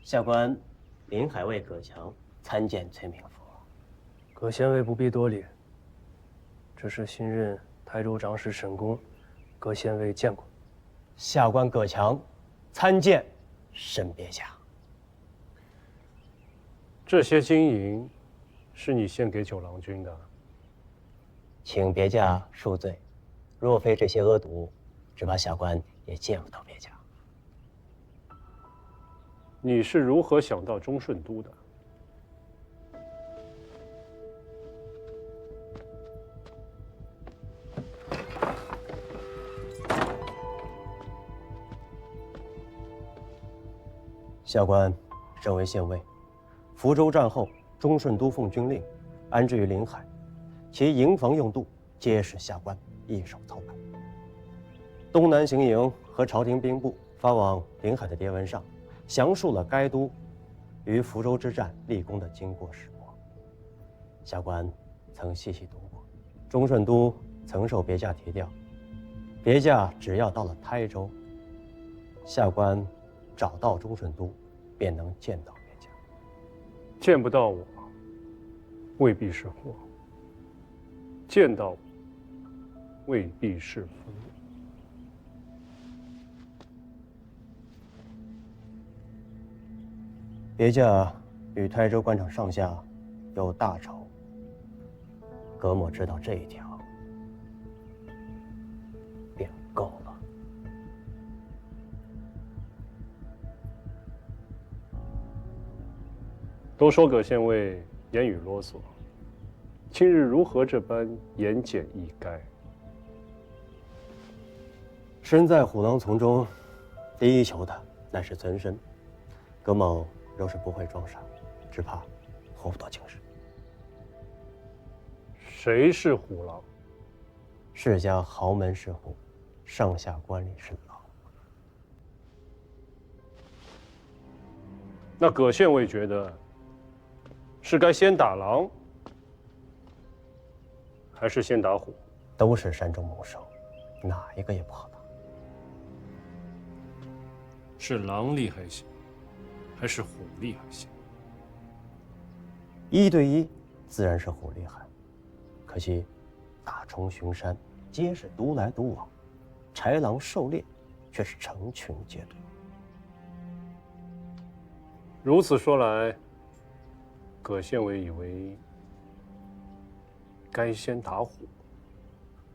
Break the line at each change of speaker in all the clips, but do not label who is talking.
下官临海卫葛强参见崔明府。
葛县尉不必多礼，这是新任台州长史沈公，葛县尉见过。
下官葛强参见沈别驾。
这些金银是你献给九郎君的，
请别驾恕罪。若非这些恶毒，只怕下官也见不到别驾。
你是如何想到忠顺都的？
下官身为县尉，福州战后，忠顺都奉军令，安置于临海，其营房用度皆是下官一手操办。东南行营和朝廷兵部发往临海的牒文上，详述了该都于福州之战立功的经过始末。下官曾细细读过，忠顺都曾受别驾提调，别驾只要到了台州，下官找到忠顺都，便能见到别驾。
见不到我，未必是祸；见到我，未必是福。
别驾与台州官场上下有大仇，葛某知道这一条，便够了。
都说葛县尉言语啰嗦，今日如何这般言简意赅？
身在虎狼丛中，第一求的乃是存身。葛某若是不会装傻，只怕活不到今日。
谁是虎狼？
世家豪门是虎，上下官吏是狼。
那葛县尉觉得是该先打狼，还是先打虎？
都是山中猛兽，哪一个也不好打。
是狼厉害些，还是虎厉害些？
一对一，自然是虎厉害。可惜，大冲巡山，皆是独来独往；豺狼狩猎，却是成群结队。
如此说来，葛县尉以为该先打虎。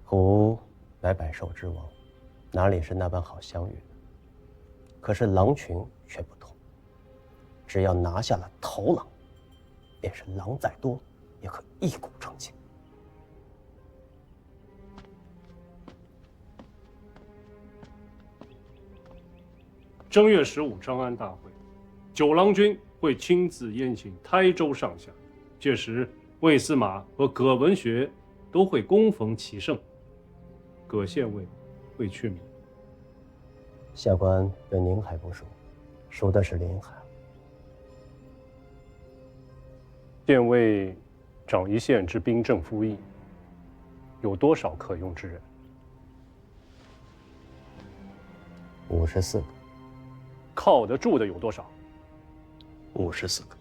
虎乃百兽之王，哪里是那般好相遇？可是狼群却不同，只要拿下了头狼，便是狼再多，也可一鼓成擒。
正月15张安大会，九郎君会亲自宴请台州上下，届时魏司马和葛文学都会恭逢其盛。葛县尉会去吗？
下官对宁海不熟，熟的是临海。
县尉掌一县之兵政夫役，有多少可用之人
？54个。
靠得住的有多少
？54个。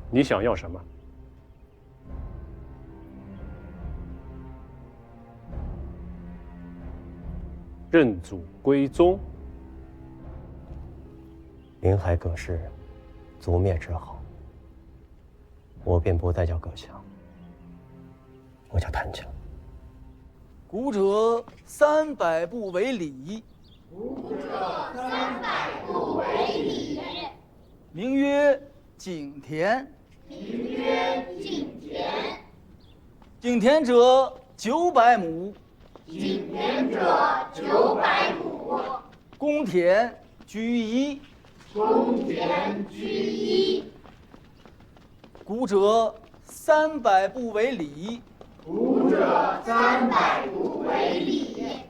你想要什么？认祖归宗。
临海葛氏族灭之后，我便不再叫葛强，我叫谭强。
古者300步为里，
古者300步为里，
名曰井田。
名曰井田。
井田者900亩，
井田者900亩，
公田居一。
公田居一。
古者300步为里，
古者300步为里，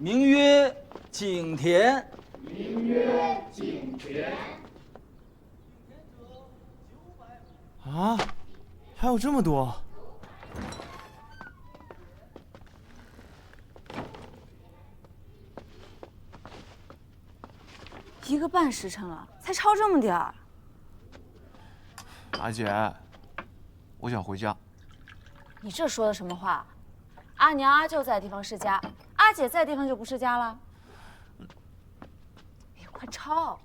名曰井田。
名曰井田。
啊，还有这么多！
1个半时辰了，才抄这么点儿。
阿姐，我想回家。
你这说的什么话？阿娘阿舅在的地方是家，阿姐在的地方就不是家了。哎，快抄！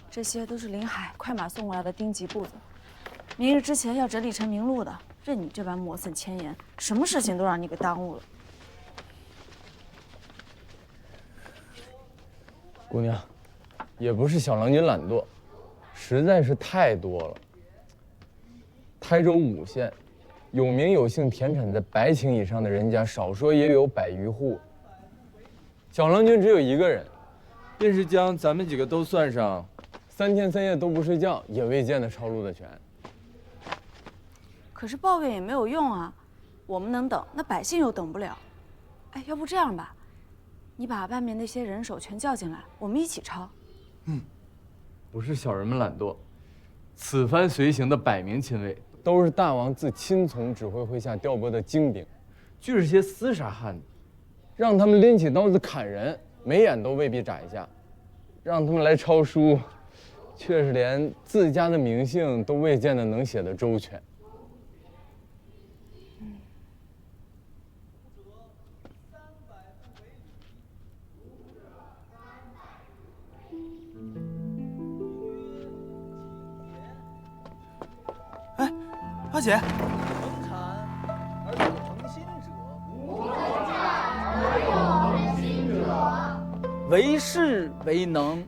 这些都是林海快马送过来的丁级簿子，明日之前要整理成名录的。任你这般磨蹭千言，什么事情都让你给耽误了。
姑娘，也不是小郎君懒惰，实在是太多了。台州5县，有名有姓田产在100顷以上的人家，少说也有100余户。小郎君只有1个人，便是将咱们几个都算上，3天3夜都不睡觉，也未见得抄录的全。
可是抱怨也没有用啊，我们能等，那百姓又等不了。哎，要不这样吧，你把外面那些人手全叫进来，我们一起抄。
不是小人们懒惰，此番随行的100名亲卫，都是大王自亲从指挥麾下调拨的精兵，俱是些厮杀汉子，让他们拎起刀子砍人，眉眼都未必眨一下；让他们来抄书，却是连自家的名姓都未见得能写得周全。
阿姐，
成产而有诚心者，
无可战而有人心者，
为士为能。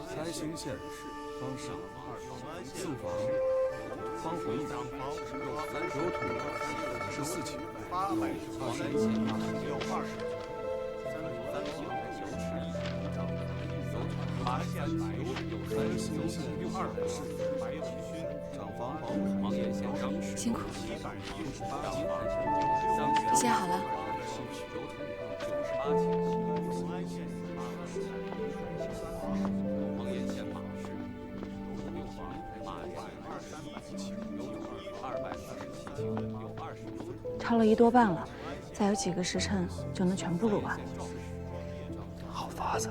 三星县方士四房方回有土54顷
辛苦，写好了。抄了1多半了，再有几个时辰就能全部录完。
好法子。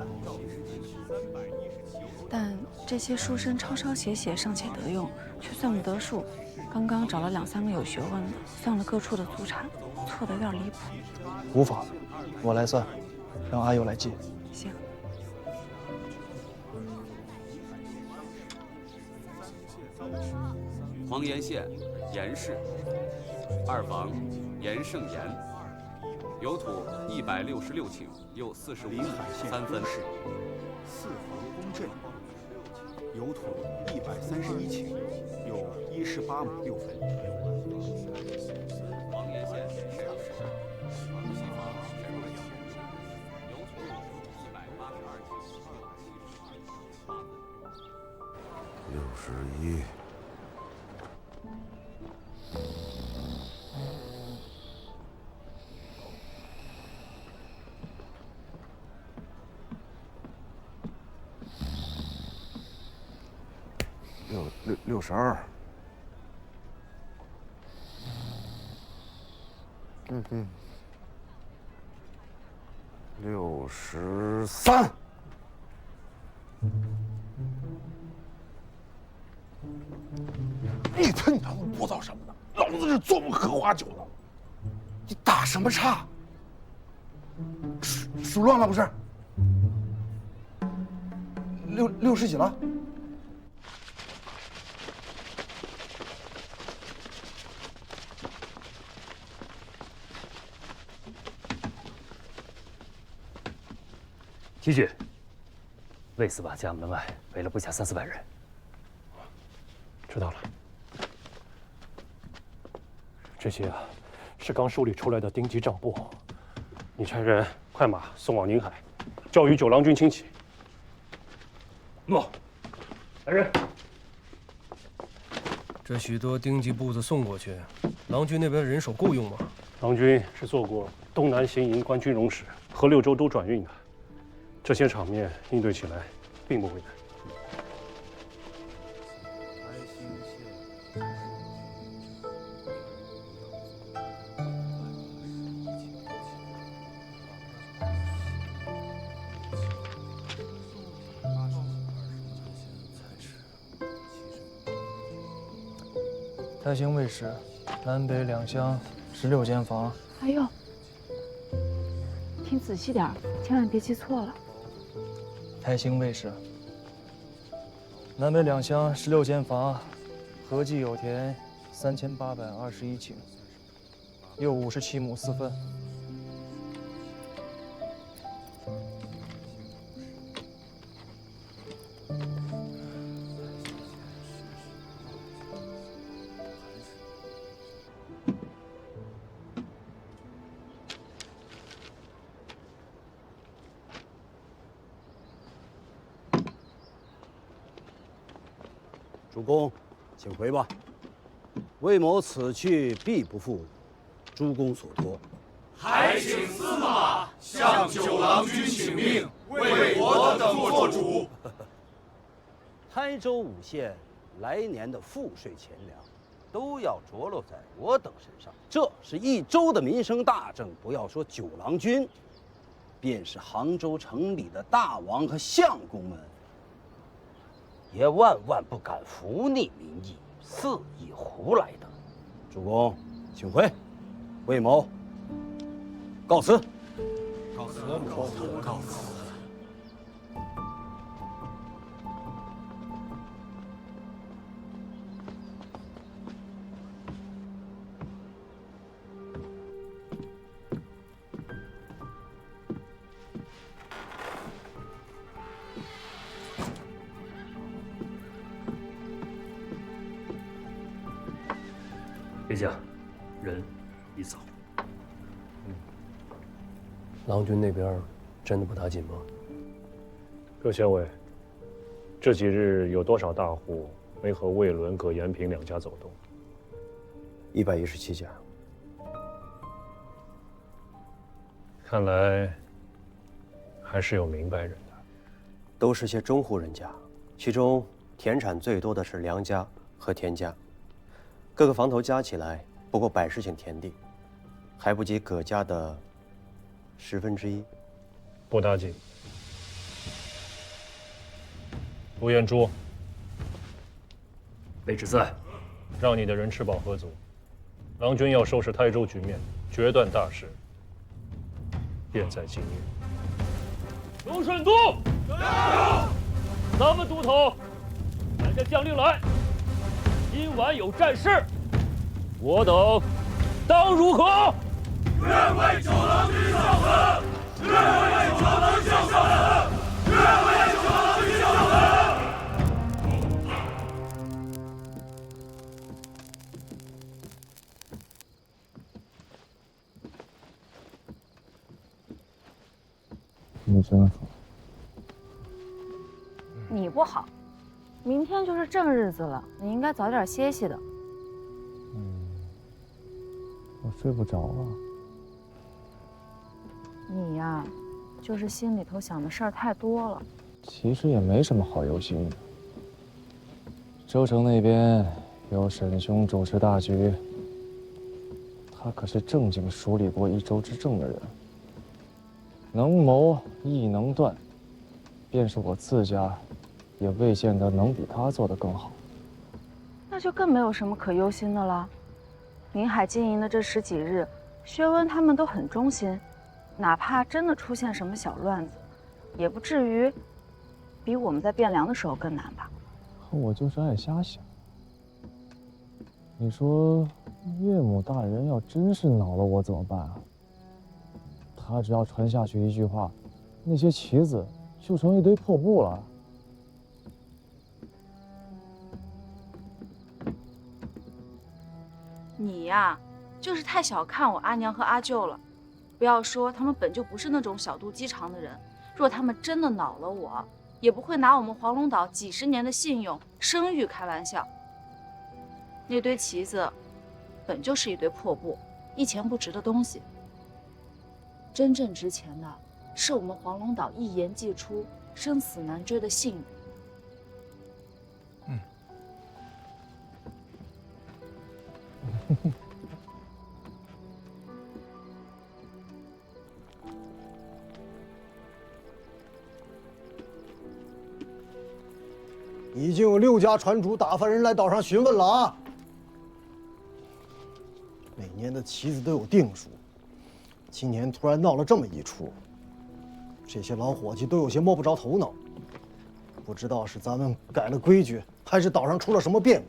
但这些书生抄抄写写尚且得用，却算不得数。刚刚找了2、3个有学问的，算了各处的祖产，错得有点离谱。
无法，我来算，让阿佑来记。
行。
黄岩县严氏，二房严胜言，有土166顷，又45顷3分。
四房公镇，有土131顷，有18亩6分。
黄岩县沈氏，西房沈瑞阳，有土182顷，又
61。62，63。
你他娘的聒噪什么呢？老子是做梦喝花酒的，你打什么岔？数乱了不是？60几了？
提举，魏司马家门外围了不下3、400人。
知道了，这些啊，是刚梳理出来的丁级账簿。你差人快马送往宁海，教与9郎军亲启。
诺，来人。
这许多丁级簿子送过去，郎君那边人手够用吗？
郎君是做过东南行营官军容使和6州都转运的，这些场面应对起来并不为难。
太兴卫士，南北两厢16间房。
哎呦，听仔细点，千万别记错了。
太兴卫士，南北两厢16间房，合计有田3821顷，又57亩4分。
主公，请回吧。魏某此去必不负诸公所托。
还请司马向九郎君请命，为我等做主。
台州5县来年的赋税钱粮，都要着落在我等身上。这是一州的民生大政，不要说九郎君，便是杭州城里的大王和相公们，也万万不敢服逆民意，肆意胡来的。主公，请回。魏某告辞。
告辞，告辞。
别将，人已走。
郎君那边真的不打紧吗？
各县尉，这几日有多少大户没和魏伦、葛延平两家走动
？117家。
看来还是有明白人的，
都是些中户人家，其中田产最多的是梁家和田家，各个房头加起来不过100石顷田地，还不及葛家的1/10。
不打紧。陆彦珠，
卑职在。
让你的人吃饱喝足。郎君要收拾台州局面，决断大事，便在今日。
龙顺都，加油！咱们都头，赶下将令来。今晚有战事，我等当如何？
愿为九郎君效狠！愿为九郎君效狠！愿为九郎君效狠！
你真好。
你不好，明天就是正日子了，你应该早点歇息的。
我睡不着啊。
你呀，就是心里头想的事儿太多了。
其实也没什么好忧心的。州城那边有沈兄主持大局，他可是正经梳理过一州之政的人，能谋亦能断，便是我自家，也未见得能比他做得更好。
那就更没有什么可忧心的了。临海经营的这10几日，薛温他们都很忠心，哪怕真的出现什么小乱子，也不至于比我们在汴梁的时候更难吧？
我就是爱瞎想。你说岳母大人要真是恼了我怎么办啊？他只要传下去一句话，那些旗子就成一堆破布了。
你呀，就是太小看我阿娘和阿舅了。不要说他们本就不是那种小肚鸡肠的人，若他们真的恼了我，也不会拿我们黄龙岛几10年的信用、声誉开玩笑。那堆旗子，本就是一堆破布，一钱不值的东西。真正值钱的，是我们黄龙岛一言既出、生死难追的信誉。
已经有6家船主打发人来岛上询问了啊。每年的棋子都有定数，今年突然闹了这么一出，这些老伙计都有些摸不着头脑，不知道是咱们改了规矩，还是岛上出了什么变故。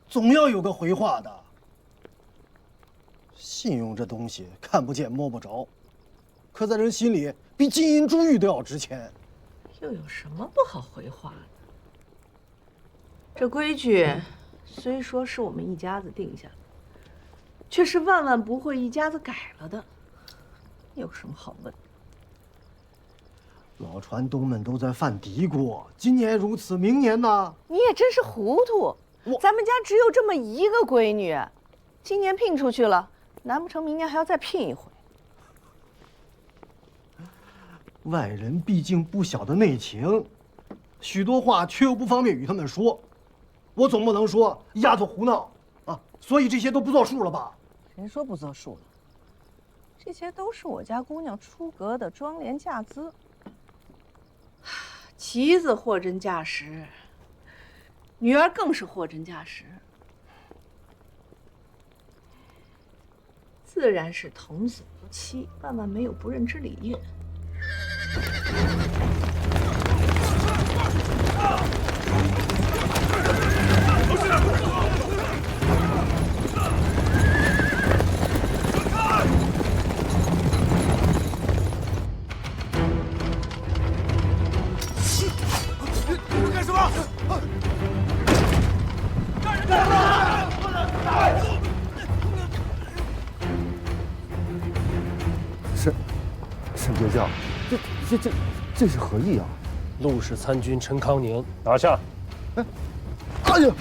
总要有个回话的。信用这东西看不见摸不着，可在人心里比金银珠玉都要值钱。
又有什么不好回话的？这规矩虽说是我们一家子定下的，却是万万不会一家子改了的，有什么好问？
老船东们都在犯嘀咕，今年如此，明年呢？
你也真是糊涂。咱们家只有这么一个闺女，今年聘出去了，难不成明年还要再聘一回？
外人毕竟不晓得内情，许多话却又不方便与他们说，我总不能说丫头胡闹啊，所以这些都不作数了吧？
谁说不作数了？这些都是我家姑娘出阁的妆奁嫁资。棋子货真价实，女儿更是货真价实，自然是童叟无欺，万万没有不认之理。
干什么？
沈爵将，这是何意啊？
陆氏参军陈康宁，拿下！
哎呀！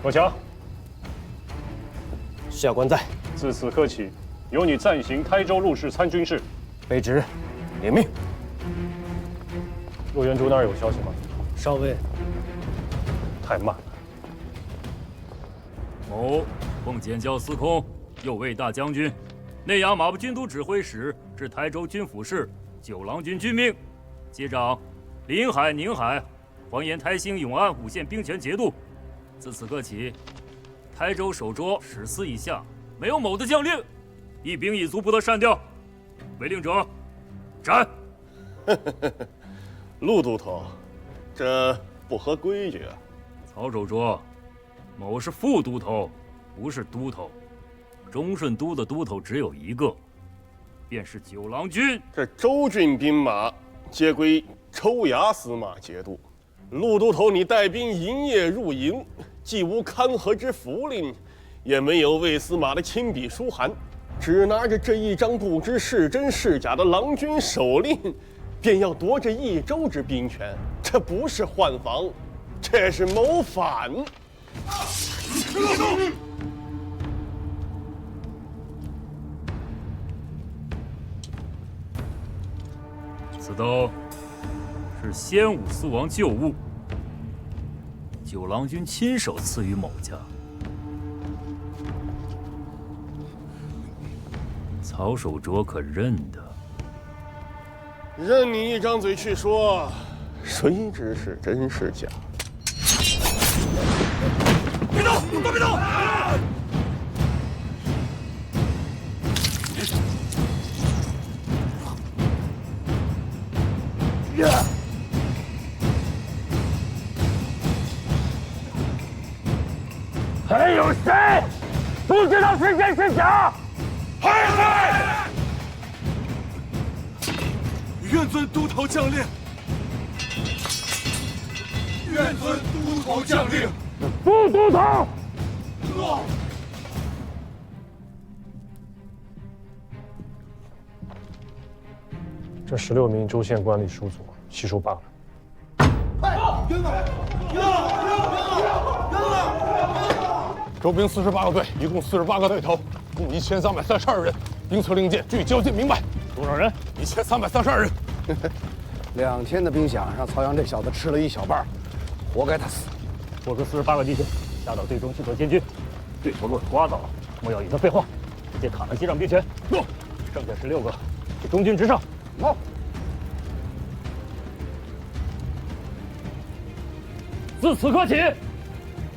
罗强，
下官在。
自此刻起，由你暂行台州陆氏参军事。
卑职领命。
陆元珠那儿有消息吗？
尚未。
太慢了。
某奉检校司空右卫大将军、内阳马步军都指挥使至台州军府事九郎军军命，接掌临海、宁海、黄岩、台兴、永安5县兵权节度。自此刻起，台州守捉10司以下没有某的将令，一兵一卒不得擅调。违令者，斩！
陆都头，这不合规矩啊！
曹守捉，某是副都头，不是都头。忠顺都的都头只有一个，便是九郎军。
这州郡兵马皆归州衙司马节度。陆都头，你带兵营夜入营，既无勘核之符令，也没有卫司马的亲笔书函，只拿着这一张不知是真是假的郎君手令，便要夺这一州之兵权，这不是换防，这是谋反。
此刀是先武四王旧物，九郎君亲手赐予某家。曹守卓可认得？
任你一张嘴去说，谁知是真是假？
别动！都别动！
还有谁不知道是真是假？
嗨！愿遵都头将令。愿遵都头将令。
副都头。
这16名州县官吏属左，悉数罢了。
州兵48个队，一共48个队头，共1332人，兵策令箭俱交接明白。
多少人
？1332人。
2000的兵饷让曹阳这小子吃了一小半，活该他死。
我和48个弟兄下到队中去做监军，对头落入瓜枣，莫要与他废话，直接砍了接掌兵权。诺。剩下16个，中军直上。
好。
自此刻起，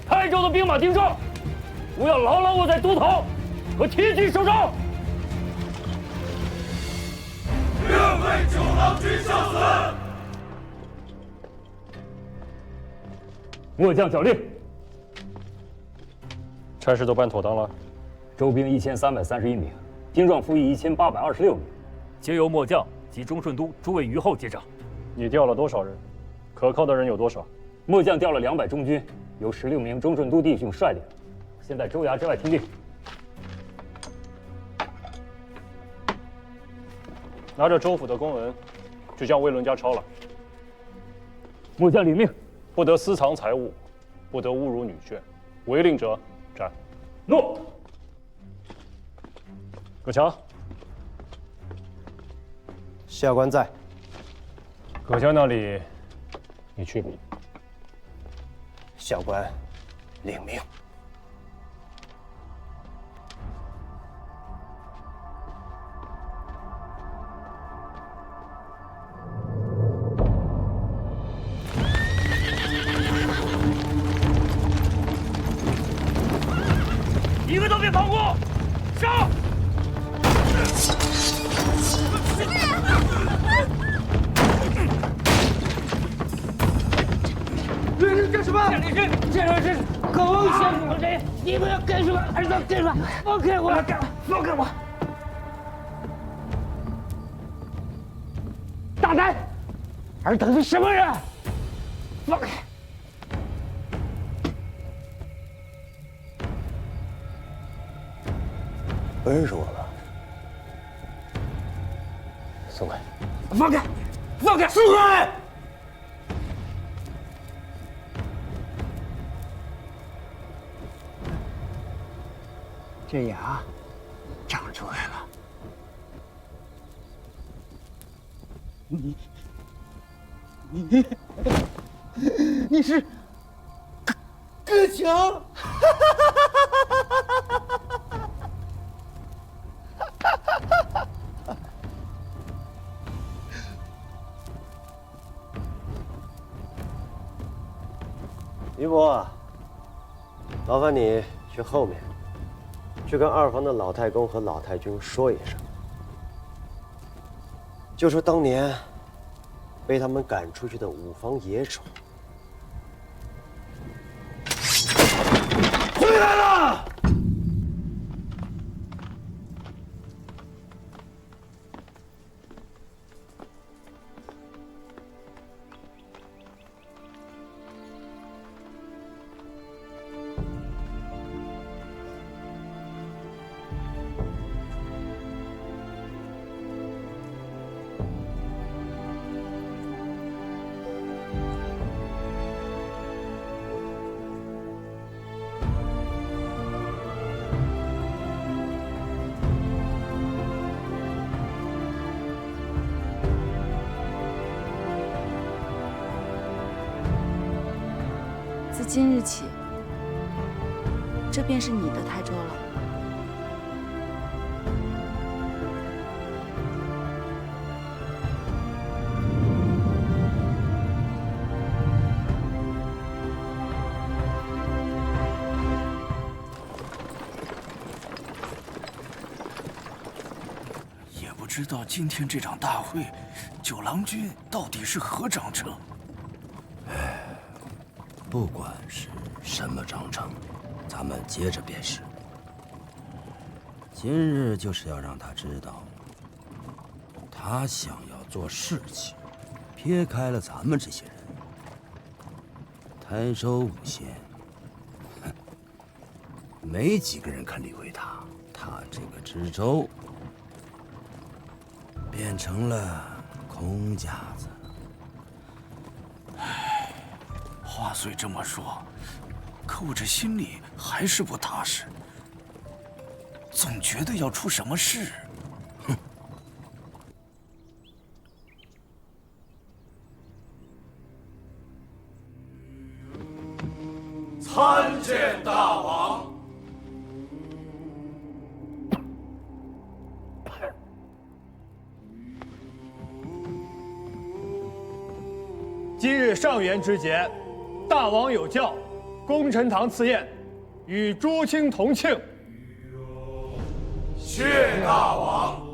台州的兵马丁壮，务要牢牢握在都头和铁骑手中。
愿为九郎军效死。
末将缴令。
差事都办妥当了。
州兵1331名，精壮服役1826名，皆由末将及中顺都诸位虞候接掌。
你调了多少人？可靠的人有多少？
末将调了200中军，由16名中顺都弟兄率领，现在州衙之外听令。
拿着州府的公文，去将魏伦家抄了。
末将领命。
不得私藏财物，不得侮辱女眷，违令者斩。
诺。
葛强，
下官在。
葛家那里，你去吧。
下官领命。
一个都别放过！上！
这是干什么？
这是狗血狂贼！你们要干什么？儿子，干什么？放开我！放开我！大胆！尔等是什么人？放开！
不认识我了。松开！
放开！放开！
松开！
这牙长出来了。你是葛强？
于伯，麻烦你去后面，去跟二房的老太公和老太君说一声，就说当年被他们赶出去的五房野种
回来了。
自今日起，这便是你的台州了。
也不知道今天这场大会，九郎军到底是何章程？
不管是什么章程，咱们接着便是。今日就是要让他知道，他想要做事情，撇开了咱们这些人，台州五县，没几个人肯理会他。他这个知州变成了空架子。
话虽这么说，可我这心里还是不踏实，总觉得要出什么事。哼！
参见大王。
今日上元之节，大王有教，功臣堂赐宴，与诸卿同庆。
谢大王。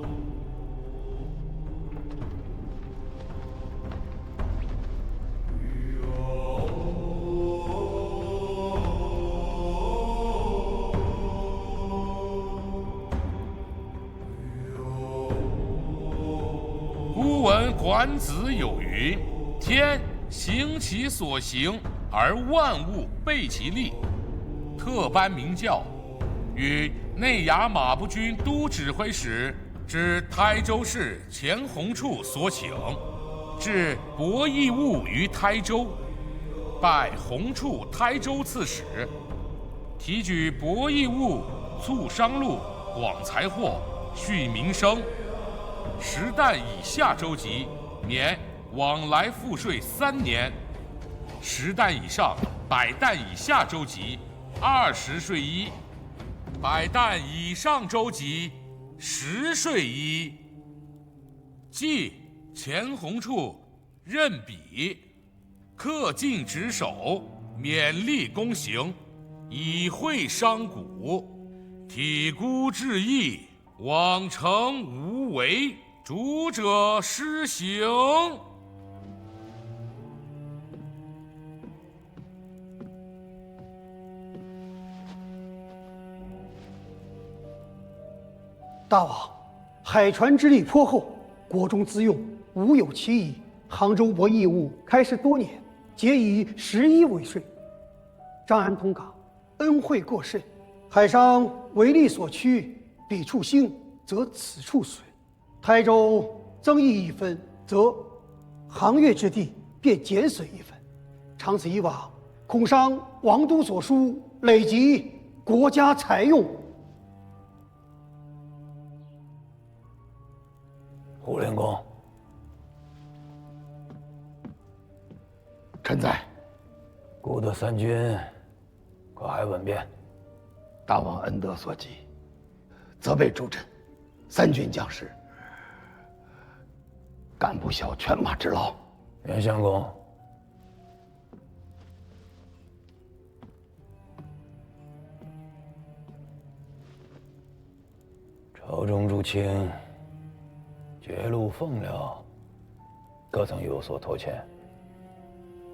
古闻管子有云：“天行其所行，而万物备其力。”特颁明教，与内衙马步军都指挥使之台州市钱弘处所请，至博弈务于台州，拜弘处台州刺史，提举博弈务促商路，广财货，恤民生。10担以下州籍免往来赋税3年；10担以上、100担以下州籍20税1；100担以上州籍10税1。即钱弘处任笔，恪尽职守，勉力躬行，以惠商贾，体孤致义，往诚无为。主者施行。
大王，海船之力颇厚，国中资用无有其疑。杭州博弈务开市多年，皆以11为税。张安通港恩惠过甚，海商为利所趋，彼处兴，则此处损。台州增益1分，则杭粤之地便减损1分。长此以往，恐伤王都所书，累及国家财用。
胡灵公，
臣在。
顾得三军可还稳便？
大王恩德所及，责备诸臣，三军将士干不消犬马之劳。
袁相公，朝中诸卿绝路奉了，可曾有所拖欠？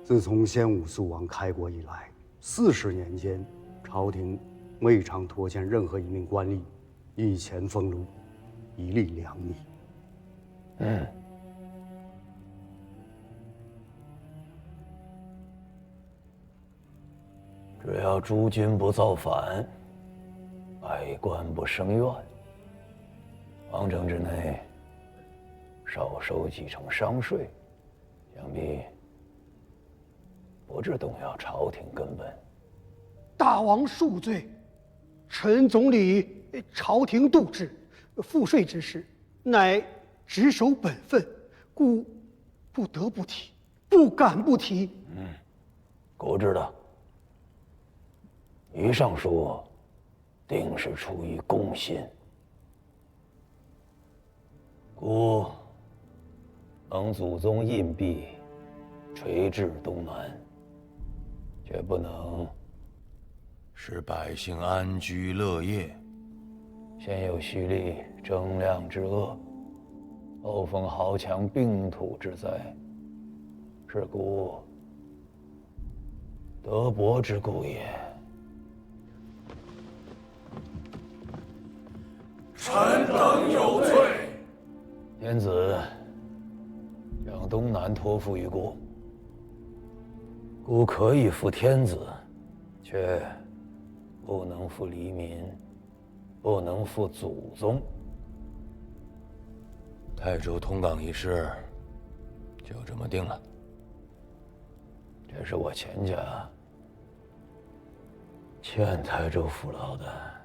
自从先武肃王开国以来，40年间，朝廷未尝拖欠任何一名官吏1钱俸禄，1粒粮米。
只要诸君不造反，百官不生怨，王城之内少收几成商税，想必不致动摇朝廷根本。
大王恕罪，臣总理朝廷度制，赋税之事，乃职守本分，故不得不提，不敢不提。
孤知道，于上书定是出于公心，孤能祖宗印币垂至东南，却不能使百姓安居乐业。先有蓄力征量之恶，后逢豪强并土之灾，是孤德薄之故也。
臣等有罪。
天子将东南托付于孤，孤可以负天子，却不能负黎民，不能负祖宗。泰州通港一事就这么定了。这是我钱家欠泰州父老的。